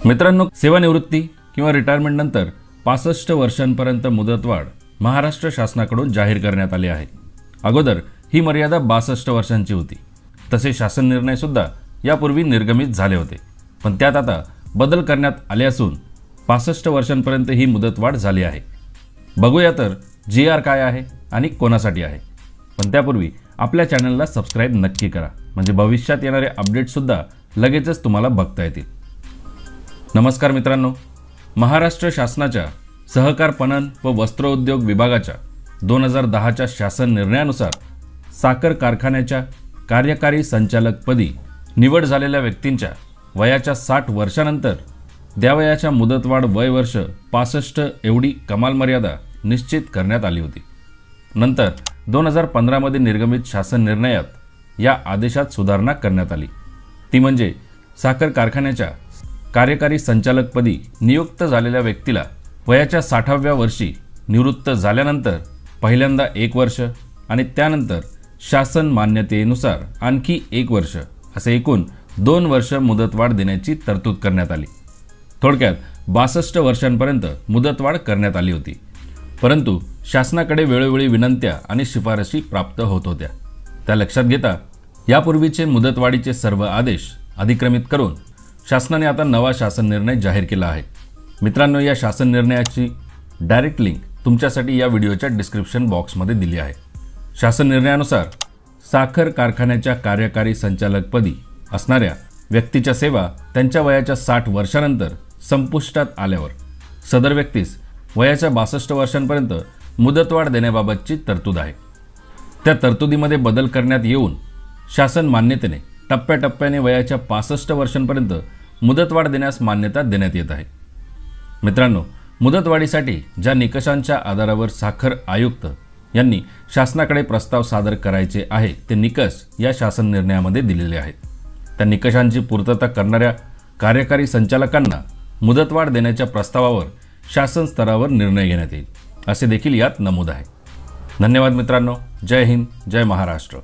मित्रांनो, सेवानिवृत्ती किंवा रिटायरमेंट नंतर 65 वर्षांपर्यंत मुदतवाढ महाराष्ट्र शासनाकडून जाहीर करण्यात आली आहे। अगोदर ही मर्यादा 62 वर्षांची होती। तसे शासन निर्णय सुद्धा यापूर्वी निर्गमित झाले होते, पण त्यात आता बदल करण्यात आले असून 65 वर्षांपर्यंत ही मुदतवाढ झाली आहे। बघूया तर GR काय आहे आणि कोणासाठी आहे। पण त्यापूर्वी आपल्या चॅनलला सबस्क्राइब नक्की करा, म्हणजे भविष्यात येणारे अपडेट सुद्धा लगेचच तुम्हाला बघता येतील। नमस्कार मित्रांनो, महाराष्ट्र शासनाच्या सहकार पणन व वस्त्रोद्योग विभागाच्या 2010च्या शासन निर्णयानुसार साखर कारखान्याच्या कार्यकारी संचालकपदी निवड झालेल्या व्यक्तींच्या वयाच्या 60 वर्षानंतर द्यावयाच्या मुदतवाढ वय वर्ष 65 एवढी कमाल मर्यादा निश्चित करण्यात आली होती। नंतर 2015 मध्ये निर्गमित शासन निर्णयात या आदेशात सुधारणा करण्यात आली। ती म्हणजे साखर कारखान्याच्या कार्यकारी संचालकपदी नियुक्त झालेल्या व्यक्तीला वयाच्या 60व्या वर्षी निवृत्त झाल्यानंतर पहिल्यांदा 1 वर्ष आणि त्यानंतर शासन मान्यतेनुसार आणखी 1 वर्ष असे एकूण 2 वर्ष मुदतवाढ देण्याची तरतूद करण्यात आली। थोडक्यात 62 वर्षांपर्यंत मुदतवाढ करण्यात आली होती, परंतु शासनाकडे वेळोवेळी विनंत्या आणि शिफारशी प्राप्त होत होत्या। त्या लक्षात घेता यापूर्वीचे मुदतवाढीचे सर्व आदेश अधिक्रमित करून शासनाने आता नवा शासन निर्णय जाहीर केला आहे। मित्रांनो, या शासन निर्णयाची डायरेक्ट लिंक तुमच्यासाठी या व्हिडिओच्या डिस्क्रिप्शन बॉक्समध्ये दिली आहे। शासन निर्णयानुसार साखर कारखान्याच्या कार्यकारी संचालकपदी असणाऱ्या व्यक्तीच्या सेवा त्यांच्या वयाच्या 60 वर्षानंतर संपुष्टात आल्यावर सदर व्यक्तीस वयाच्या 62 वर्षांपर्यंत मुदतवाढ देण्याबाबतची तरतूद आहे। त्या तरतुदीमध्ये बदल करण्यात येऊन शासन मान्यतेने टप्प्याटप्प्याने वयाच्या 65 वर्षांपर्यंत मुदतवाढ देण्यास मान्यता देण्यात येत आहे। मित्रांनो, मुदतवाढीसाठी ज्या निकषांच्या आधारावर साखर आयुक्त यांनी शासनाकडे प्रस्ताव सादर करायचे आहे ते निकष या शासन निर्णयामध्ये दिलेले आहेत। त्या निकषांची पूर्तता करणाऱ्या कार्यकारी संचालकांना मुदतवाढ देण्याच्या प्रस्तावावर शासन स्तरावर निर्णय घेण्यात येईल, असे देखील यात नमूद आहे। धन्यवाद मित्रांनो। जय हिंद, जय महाराष्ट्र।